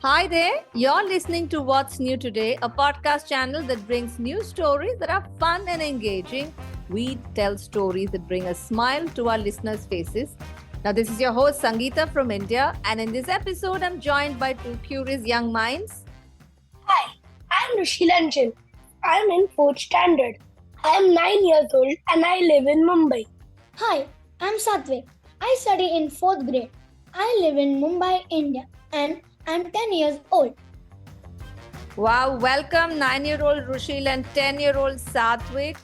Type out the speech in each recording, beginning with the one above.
Hi there, you're listening to What's New Today, a podcast channel that brings news stories that are fun and engaging. We tell stories that bring a smile to our listeners' faces. Now, this is your host, Sangeeta from India, and in this episode, I'm joined by two curious young minds. Hi, I'm Rusheel and Jill. I'm in 4th standard. I'm 9 years old and I live in Mumbai. Hi, I'm Saatvik. I study in 4th grade. I live in Mumbai, India, and I'm 10 years old. Wow, welcome 9-year-old Rusheel and 10-year-old Saatvik.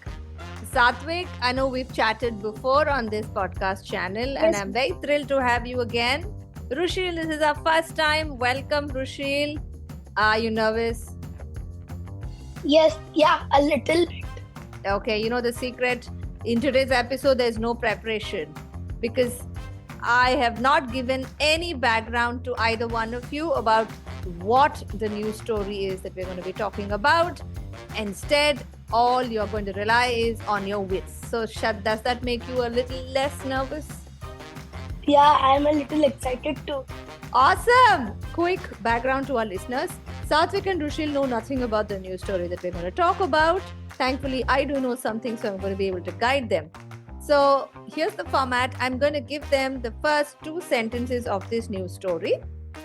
Saatvik, I know we've chatted before on this podcast channel, and I'm very thrilled to have you again. Rusheel, this is our first time. Welcome, Rusheel. Are you nervous? Yes, a little bit. Okay, you know the secret? In today's episode, there's no preparation because I have not given any background to either one of you about what the news story is that we're going to be talking about. Instead, all you're going to rely is on your wits. So, does that make you a little less nervous? Yeah, I'm a little excited too. Awesome! Quick background to our listeners. Saatvik and Rusheel know nothing about the news story that we're going to talk about. Thankfully, I do know something, so I'm going to be able to guide them. So here's the format. I'm going to give them the first 2 sentences of this news story.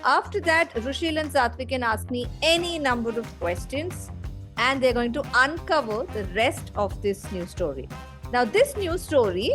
After that, Rusheel and Saatvik can ask me any number of questions and they're going to uncover the rest of this news story. Now, this news story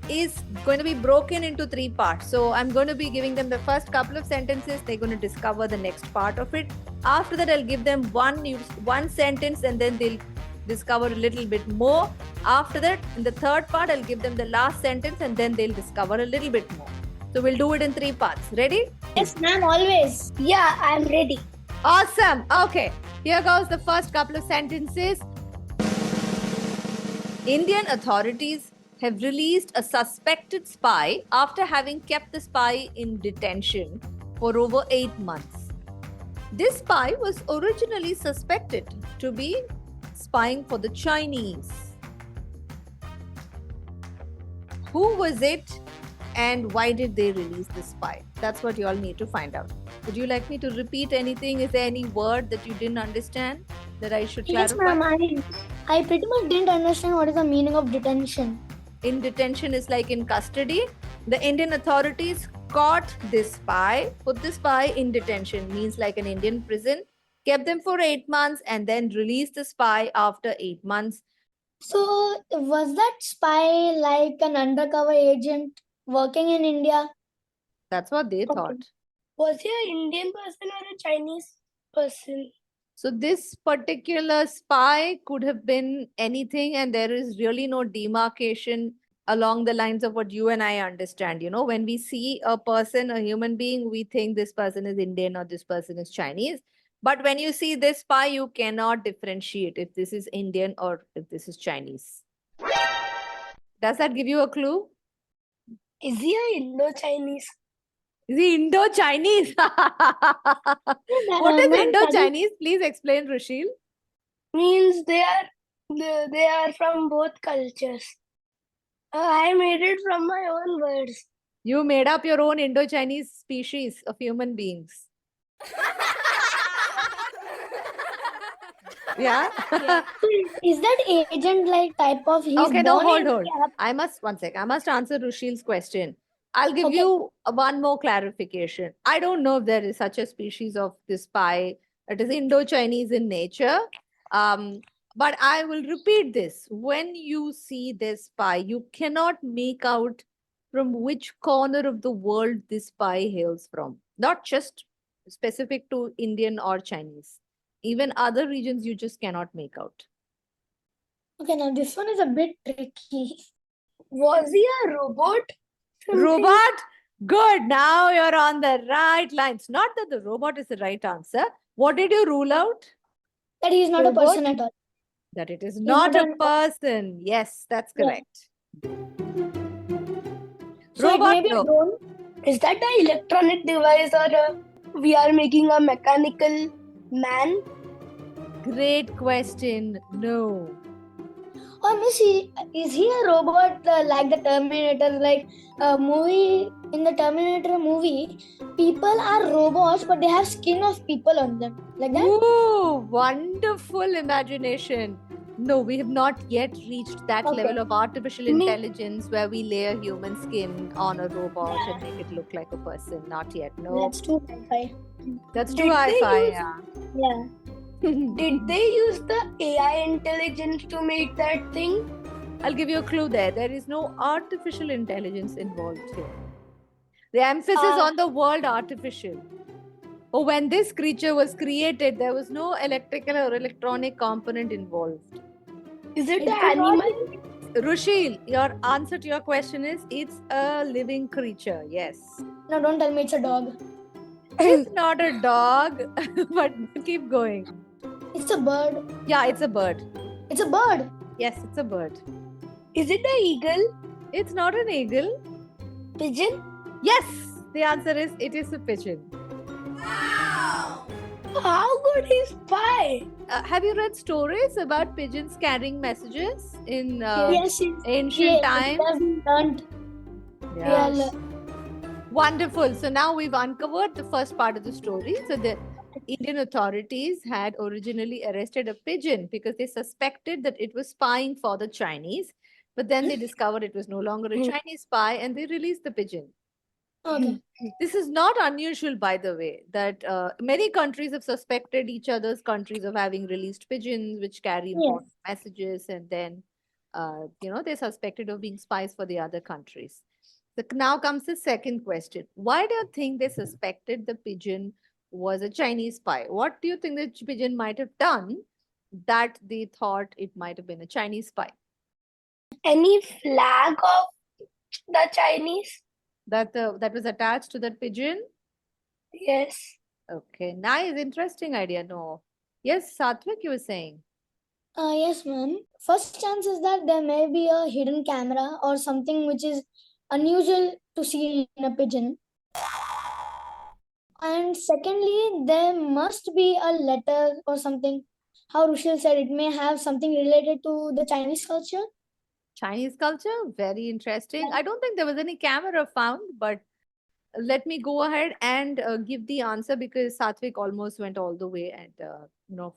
is going to be broken into 3 parts. So I'm going to be giving them the first couple of sentences. They're going to discover the next part of it. After that, I'll give them one sentence and then they'll discover a little bit more. After that, in the third part, I'll give them the last sentence and then they'll discover a little bit more. So we'll do it in 3 parts. Ready? Yes, ma'am, always. Yeah, I'm ready. Awesome. Okay, here goes the first couple of sentences. Indian authorities have released a suspected spy after having kept the spy in detention for over 8 months. This spy was originally suspected to be spying for the Chinese. Who was it and why did they release the spy? That's what you all need to find out. Would you like me to repeat anything? Is there any word that you didn't understand that I should clarify? Yes, ma'am. I pretty much didn't understand what is the meaning of detention. In detention is like in custody. The Indian authorities caught this spy, put the spy in detention, means like an Indian prison, kept them for 8 months and then released the spy after 8 months. So, was that spy like an undercover agent working in India? That's what they thought. Was he an Indian person or a Chinese person? So this particular spy could have been anything, and there is really no demarcation along the lines of what you and I understand. You know, when we see a person, a human being, we think this person is Indian or this person is Chinese. But when you see this spy, you cannot differentiate if this is Indian or if this is Chinese. Does that give you a clue? Is he a Indo-Chinese? Is he Indo-Chinese? What is Indo-Chinese? Please explain, Rusheel. Means they are from both cultures. I made it from my own words. You made up your own Indo-Chinese species of human beings. Yeah. Is that agent like type of Okay, no, hold. I must answer Rusheel's question. I'll give you one more clarification. I don't know if there is such a species of this spy. It is Indo-Chinese in nature. But I will repeat this. When you see this spy, you cannot make out from which corner of the world this spy hails from. Not just specific to Indian or Chinese. Even other regions you just cannot make out. Okay, now this one is a bit tricky. Was he a robot? Robot? Good. Now you're on the right lines. Not that the robot is the right answer. What did you rule out? That he is not a person at all. That it is not a person. Yes, that's correct. So Robot, it may be a drone. Is that an electronic device or we are making a mechanical man? Great question. No. Oh, Miss, is he a robot like the Terminator? Like a movie in the Terminator movie, people are robots, but they have skin of people on them, like that. Ooh, wonderful imagination. No, we have not yet reached that Okay. level of artificial Me- intelligence where we layer human skin on a robot and make it look like a person. Not yet. No, That's too sci-fi. that's too Did they hi-fi. use- Yeah. Yeah. Did they use the AI intelligence to make that thing? I'll give you a clue there. There is no artificial intelligence involved here. The emphasis on the word artificial. Oh, when this creature was created, there was no electrical or electronic component involved. Is it It's the a animal? Rusheel, your answer to your question is it's a living creature. Yes. No, don't tell me it's a dog. It's not a dog, but keep going. It's a bird. Yeah, it's a bird. It's a bird. Yes, it's a bird. Is it an eagle? It's not an eagle. Pigeon? Yes, the answer is it is a pigeon. How good is spy? Have you read stories about pigeons carrying messages in Yes, ancient times? It has been learned. Yeah. Yeah. Wonderful. So now we've uncovered the first part of the story. So the Indian authorities had originally arrested a pigeon because they suspected that it was spying for the Chinese. But then they discovered it was no longer a Chinese spy and they released the pigeon. Okay. This is not unusual, by the way, that many countries have suspected each other's countries of having released pigeons which carry important messages, and then, they're suspected of being spies for the other countries. So now comes the second question. Why do you think they suspected the pigeon was a Chinese spy? What do you think the pigeon might have done that they thought it might have been a Chinese spy? Any flag of the Chinese? That was attached to that pigeon? Yes. Okay, nice, interesting idea. No. Yes, Saatvik, you were saying. Yes, ma'am. First chance is that there may be a hidden camera or something which is unusual to see in a pigeon. And secondly, there must be a letter or something. How Rusheel said, it may have something related to the Chinese culture. Chinese culture, very interesting. I don't think there was any camera found, but let me go ahead and give the answer because Saatvik almost went all the way and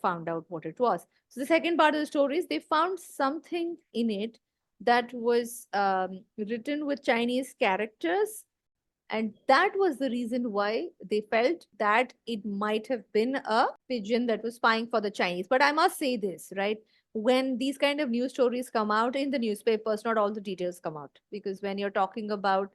found out what it was. So the second part of the story is they found something in it that was written with Chinese characters, and that was the reason why they felt that it might have been a pigeon that was spying for the Chinese. But I must say this, right? When these kind of news stories come out in the newspapers, not all the details come out, because when you're talking about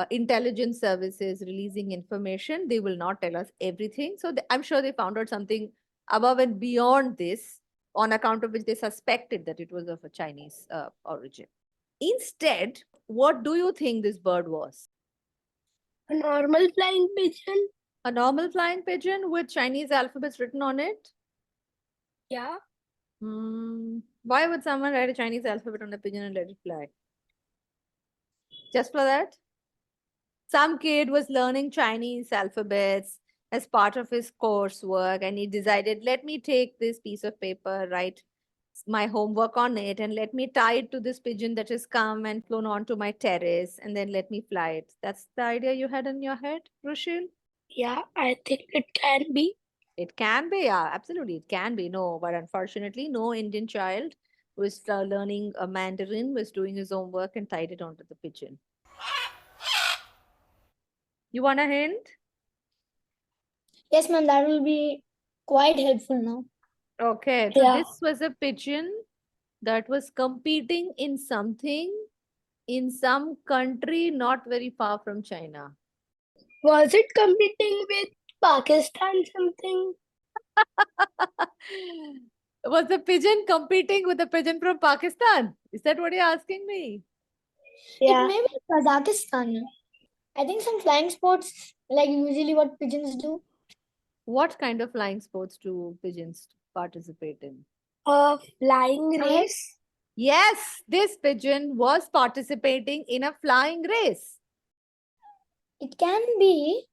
intelligence services releasing information, they will not tell us everything. So I'm sure they found out something above and beyond this, on account of which they suspected that it was of a Chinese origin. Instead, what do you think this bird was? A normal flying pigeon? A normal flying pigeon with Chinese alphabets written on it? Yeah. Why would someone write a Chinese alphabet on a pigeon and let it fly? Just for that? Some kid was learning Chinese alphabets as part of his coursework, and he decided, let me take this piece of paper, write my homework on it, and let me tie it to this pigeon that has come and flown onto my terrace, and then let me fly it. That's the idea you had in your head, Rusheel? Yeah, I think it can be. It can be, yeah, absolutely. It can be. No, but unfortunately, no Indian child who is learning a Mandarin was doing his homework and tied it onto the pigeon. You want a hint? Yes, ma'am, that will be quite helpful now. Okay, so Yeah. this was a pigeon that was competing in something in some country not very far from China. Was it competing with Pakistan something? Was the pigeon competing with a pigeon from Pakistan? Is that what you're asking me? Yeah. It may be Kazakhstan. I think some flying sports, like usually what pigeons do. What kind of flying sports do pigeons participate in? A flying race? Yes, this pigeon was participating in a flying race. It can be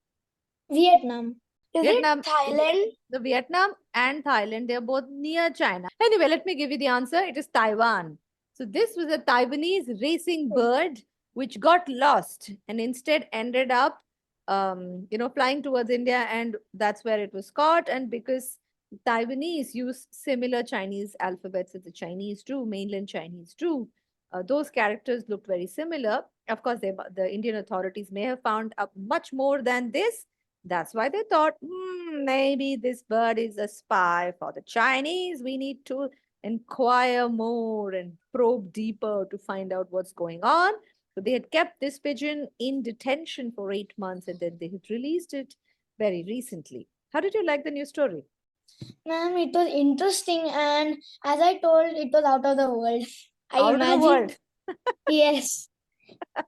Vietnam. Is Vietnam, it Thailand? the Vietnam and Thailand, they're both near China. Anyway, let me give you the answer. It is Taiwan. So this was a Taiwanese racing bird which got lost and instead ended up, flying towards India, and that's where it was caught. And because Taiwanese use similar Chinese alphabets as the Chinese do, mainland Chinese do, those characters looked very similar. Of course, the Indian authorities may have found out much more than this. That's why they thought, maybe this bird is a spy for the Chinese. We need to inquire more and probe deeper to find out what's going on. So they had kept this pigeon in detention for 8 months, and then they had released it very recently. How did you like the news story? Ma'am, it was interesting, and as I told, it was out of the world. Out of the world. Yes.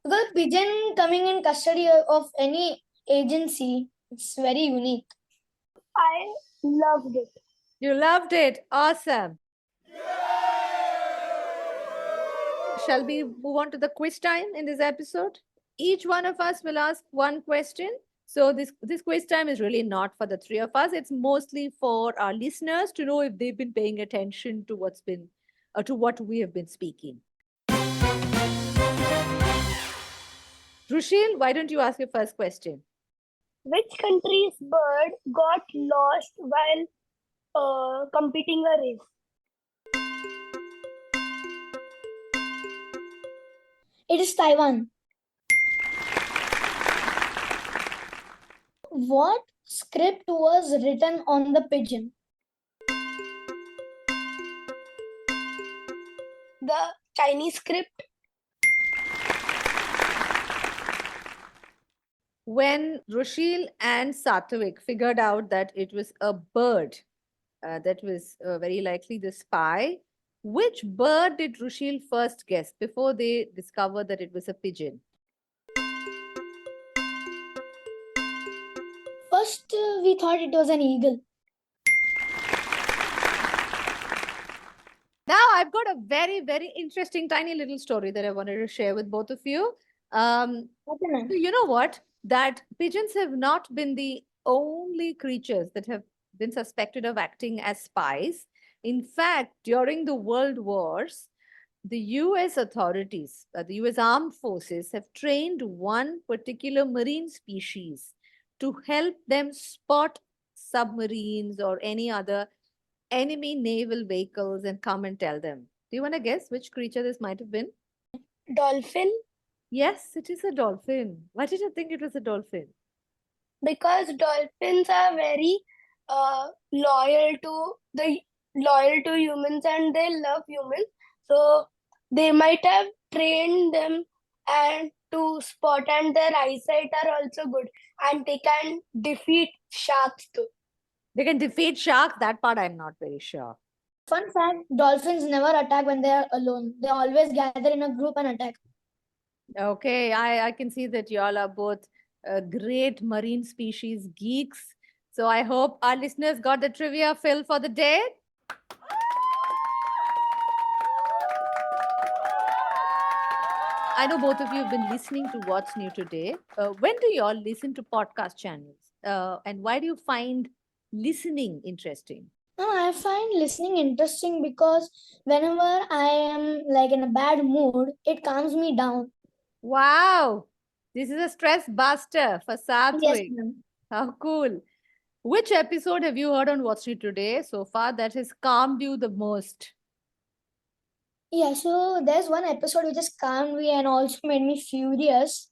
Because pigeon coming in custody of any agency, it's very unique. I loved it. You loved it. Awesome. Shall we move on to the quiz time in this episode? Each one of us will ask one question. So this quiz time is really not for the three of us. It's mostly for our listeners to know if they've been paying attention to what we have been speaking. Rusheel, why don't you ask your first question? Which country's bird got lost while competing a race? It is Taiwan. What script was written on the pigeon? The Chinese script. When Rusheel and Saatvik figured out that it was a bird that was very likely the spy, which bird did Rusheel first guess before they discovered that it was a pigeon? First, we thought it was an eagle. Now, I've got a very, very interesting tiny little story that I wanted to share with both of you. Okay, ma'am. So you know what? That pigeons have not been the only creatures that have been suspected of acting as spies. In fact, during the World Wars, the US authorities, the US Armed Forces, have trained one particular marine species to help them spot submarines or any other enemy naval vehicles and come and tell them. Do you want to guess which creature this might have been? Dolphin. Yes, it is a dolphin. Why did you think it was a dolphin? Because dolphins are very loyal to humans, and they love humans. So they might have trained them and to spot, and their eyesight are also good, and they can defeat sharks too. They can defeat sharks. That part I'm not very sure. Fun fact, dolphins never attack when they are alone. They always gather in a group and attack. Okay, I can see that y'all are both great marine species geeks. So I hope our listeners got the trivia fill for the day. I know both of you have been listening to What's New Today. When do y'all listen to podcast channels? And why do you find listening interesting? No, I find listening interesting because whenever I am like in a bad mood, it calms me down. Wow, this is a stress buster for Yes, Saatvik. ma'am. How cool. Which episode have you heard on What's New Today so far that has calmed you the most? Yeah, so there's one episode which has calmed me and also made me furious.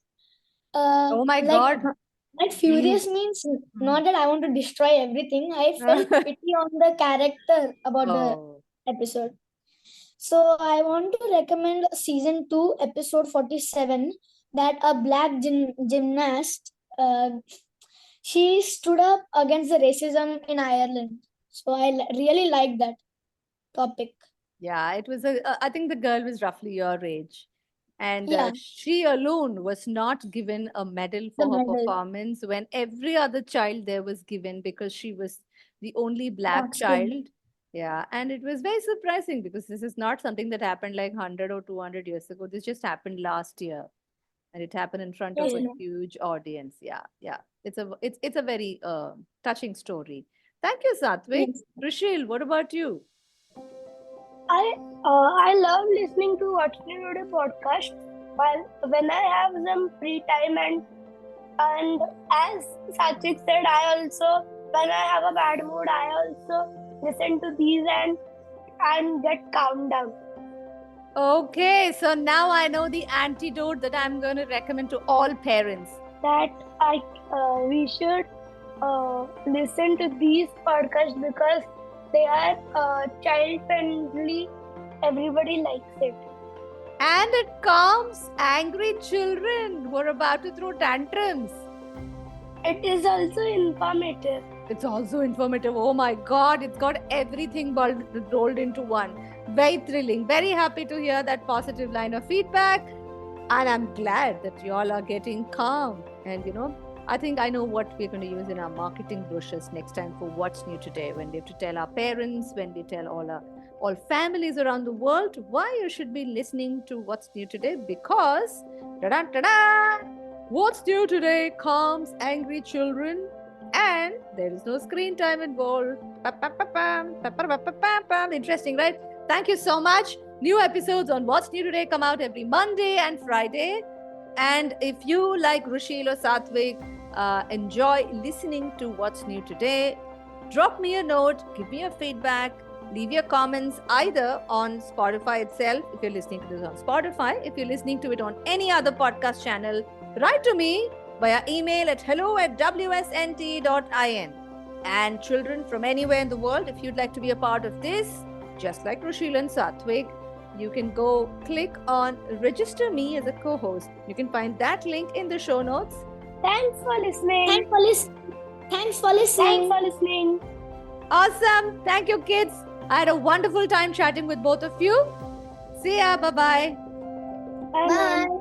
Oh my Like, God. like furious means not that I want to destroy everything. I felt pity on the character about Oh. the episode. So I want to recommend season 2, episode 47, that a black gymnast, she stood up against the racism in Ireland. So I really like that topic. Yeah, it was I think the girl was roughly your age. And Yeah, she alone was not given a medal for the her medal. performance when every other child there was given because she was the only black Dark skin. child. Yeah, and it was very surprising because this is not something that happened like 100 or 200 years ago. This just happened last year, and it happened in front Yes, of a ma'am. huge audience. Yeah, yeah. It's a very touching story. Thank you, Saatvik. Yes. Rusheel, what about you? I love listening to What's New Today podcast when I have some free time, and as Saatvik said, I also, when I have a bad mood, I also listen to these and get calmed down. Okay, so now I know the antidote that I'm going to recommend to all parents. That we should listen to these podcasts because they are child friendly. Everybody likes it. And it calms angry children who are about to throw tantrums. It is also informative. It's also informative. Oh my God, it's got everything rolled into one. Very thrilling. Very happy to hear that positive line of feedback. And I'm glad that you all are getting calm. And I think I know what we're going to use in our marketing brochures next time for What's New Today. When we have to tell our parents, when we tell all families around the world why you should be listening to What's New Today, because What's New Today calms angry children and there is no screen time involved. Interesting, right? Thank you so much. New episodes on What's New Today come out every Monday and Friday. And if you, like Rusheel or Saatvik, enjoy listening to What's New Today, drop me a note, give me a feedback, leave your comments either on Spotify itself, if you're listening to this on Spotify, if you're listening to it on any other podcast channel, write to me via email at hello@wsnt.in. And children from anywhere in the world, if you'd like to be a part of this, just like Rusheel and Saatvik, you can go click on register me as a co-host. You can find that link in the show notes. Thanks for listening. Thanks for listening. Awesome. Thank you, kids. I had a wonderful time chatting with both of you. See ya. Bye-bye. Bye. Bye.